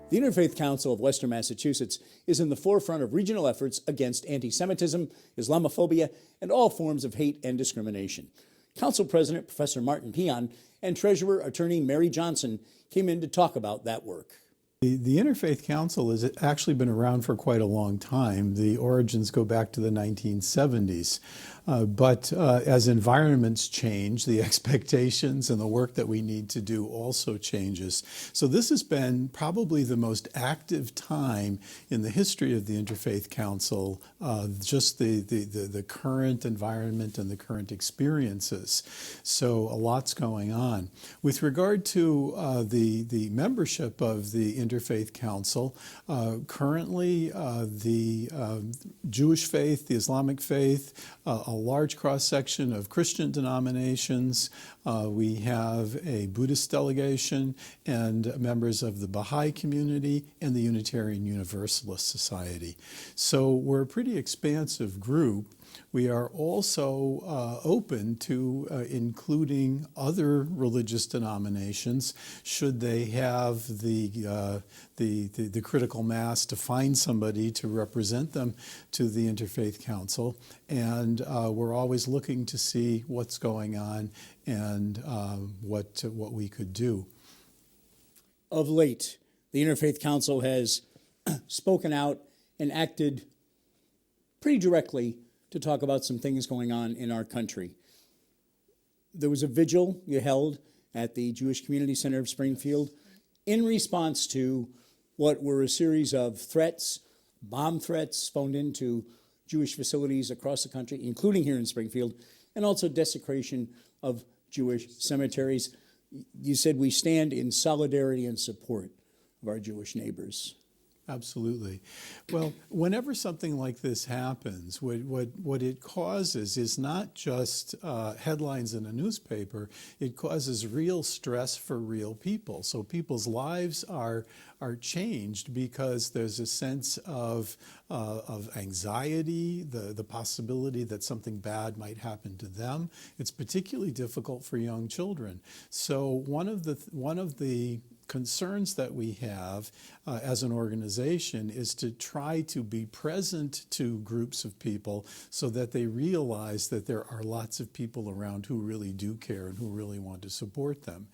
The Interfaith Council of Western Massachusetts is in the forefront of regional efforts against anti-Semitism, Islamophobia, and all forms of hate and discrimination. Council President Professor Martin Pion and Treasurer Attorney Mary Johnson came in to talk about that work. The Interfaith Council has actually been around for quite a long time. The origins go back to the 1970s. But as environments change, the expectations and the work that we need to do also changes. So this has been probably the most active time in the history of the Interfaith Council, just the current environment and the current experiences. So a lot's going on. With regard to the membership of the Interfaith Council, currently the Jewish faith, the Islamic faith, a large cross-section of Christian denominations. We have a Buddhist delegation and members of the Baha'i community and the Unitarian Universalist Society. So we're a pretty expansive group. We are also open to including other religious denominations should they have the critical mass to find somebody to represent them to the Interfaith Council. And we're always looking to see what's going on and what we could do. Of late, the Interfaith Council has spoken out and acted pretty directly to talk about some things going on in our country. There was a vigil you held at the Jewish Community Center of Springfield in response to what were a series of threats, bomb threats phoned into Jewish facilities across the country, including here in Springfield, and also desecration of Jewish cemeteries. You said we stand in solidarity and support of our Jewish neighbors. Absolutely. Well, whenever something like this happens, what it causes is not just headlines in a newspaper. It causes real stress for real people. So people's lives are changed because there's a sense of anxiety, the possibility that something bad might happen to them. It's particularly difficult for young children. So one of the concerns that we have as an organization is to try to be present to groups of people so that they realize that there are lots of people around who really do care and who really want to support them.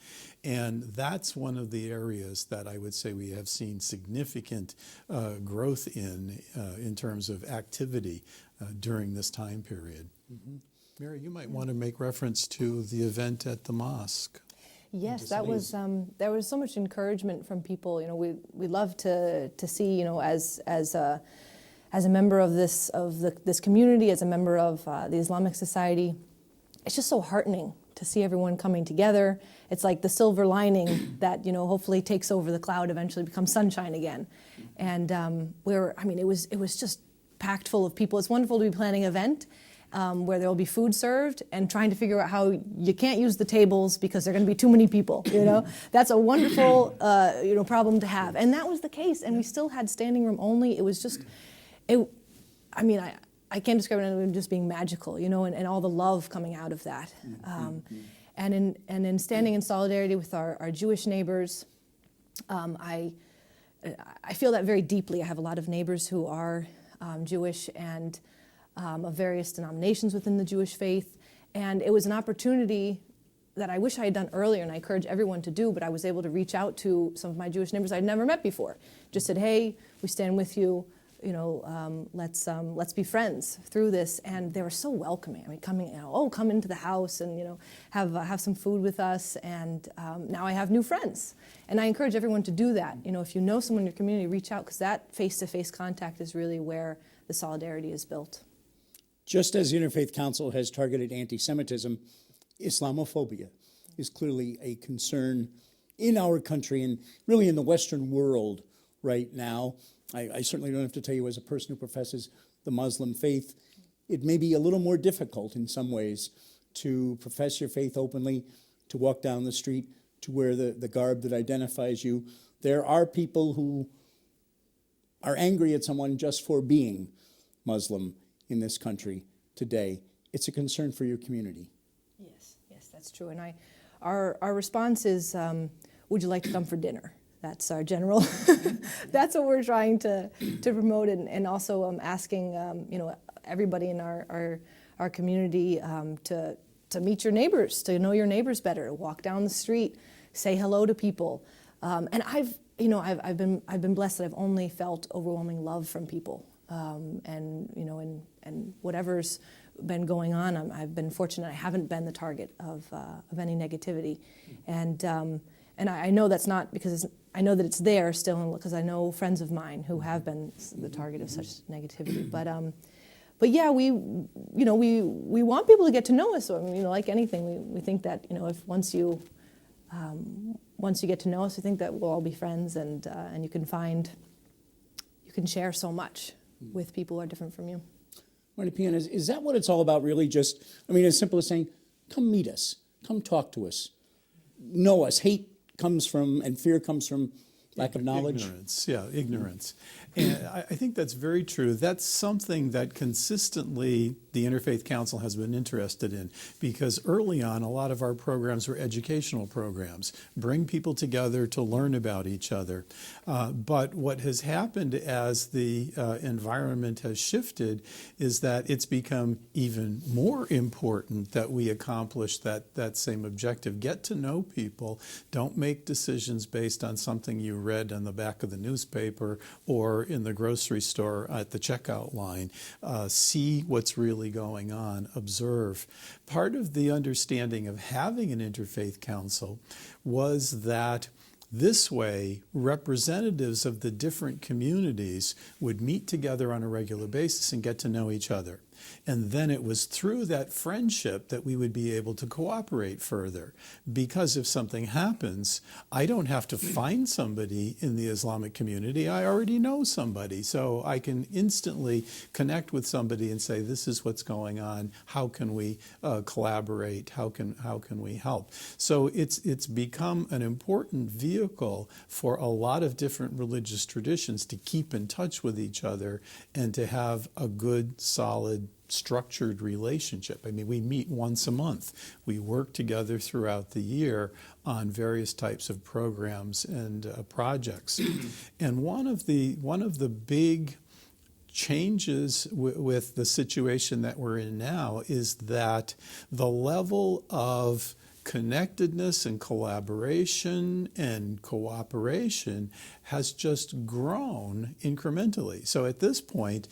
And that's one of the areas that I would say we have seen significant growth in terms of activity during this time period. Mm-hmm. Mary, you might want to make reference to the event at the mosque. Yes, that was there was so much encouragement from people. You know, we love to see, you know, as a member of this community, as a member of the Islamic Society, it's just so heartening to see everyone coming together. It's like the silver lining that, you know, hopefully takes over the cloud, eventually becomes sunshine again. And it was just packed full of people. It's wonderful to be planning an event where there will be food served and trying to figure out how you can't use the tables because there are going to be too many people, you know. That's a wonderful, problem to have. And that was the case. And we still had standing room only. It was just, I can't describe it as just being magical, you know, and all the love coming out of that. And in standing in solidarity with our Jewish neighbors, I feel that very deeply. I have a lot of neighbors who are Jewish and of various denominations within the Jewish faith. And it was an opportunity that I wish I had done earlier, and I encourage everyone to do, but I was able to reach out to some of my Jewish neighbors I'd never met before. Just said, hey, we stand with you, you know, let's be friends through this. And they were so welcoming. I mean, coming, you know, come into the house and, you know, have some food with us. And now I have new friends. And I encourage everyone to do that. You know, if you know someone in your community, reach out, because that face-to-face contact is really where the solidarity is built. Just as the Interfaith Council has targeted anti-Semitism, Islamophobia is clearly a concern in our country and really in the Western world right now. I certainly don't have to tell you, as a person who professes the Muslim faith, it may be a little more difficult in some ways to profess your faith openly, to walk down the street, to wear the garb that identifies you. There are people who are angry at someone just for being Muslim in this country today. It's a concern for your community. Yes, that's true. And our response is, would you like to come for dinner? That's our general, that's what we're trying to promote, and also asking everybody in our community to meet your neighbors, to know your neighbors better, walk down the street, say hello to people. And I've been blessed that I've only felt overwhelming love from people. And whatever's been going on, I've been fortunate. I haven't been the target of any negativity, and I know that's not because I know that it's there still, because I know friends of mine who have been the target of such negativity. But yeah, we want people to get to know us. So, like anything, we think that if once you get to know us, we think that we'll all be friends, and you can share so much with people who are different from you. Marty Pion, is that what it's all about, really? Just, as simple as saying, come meet us, come talk to us, know us. Hate comes from, and fear comes from lack of knowledge. Ignorance. And I think that's very true. That's something that consistently the Interfaith Council has been interested in, because early on, a lot of our programs were educational programs, bring people together to learn about each other. But what has happened as the environment has shifted is that it's become even more important that we accomplish that same objective. Get to know people. Don't make decisions based on something you read on the back of the newspaper or in the grocery store at the checkout line. See what's really going on. Observe. Part of the understanding of having an interfaith council was that this way, representatives of the different communities would meet together on a regular basis and get to know each other. And then it was through that friendship that we would be able to cooperate further. Because if something happens, I don't have to find somebody in the Islamic community. I already know somebody. So I can instantly connect with somebody and say, this is what's going on. How can we collaborate? How can we help? So it's become an important vehicle for a lot of different religious traditions to keep in touch with each other and to have a good, solid, structured relationship. We meet once a month. We work together throughout the year on various types of programs and projects. And one of the big changes with the situation that we're in now is that the level of connectedness and collaboration and cooperation has just grown incrementally. So at this point,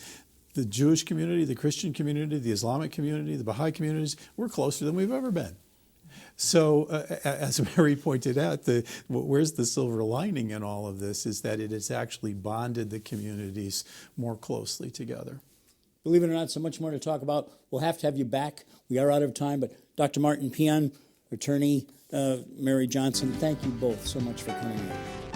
the Jewish community, the Christian community, the Islamic community, the Baha'i communities, we're closer than we've ever been. So as Mary pointed out, where's the silver lining in all of this is that it has actually bonded the communities more closely together. Believe it or not, so much more to talk about. We'll have to have you back. We are out of time, but Dr. Martin Pion, attorney Mary Johnson, thank you both so much for coming in.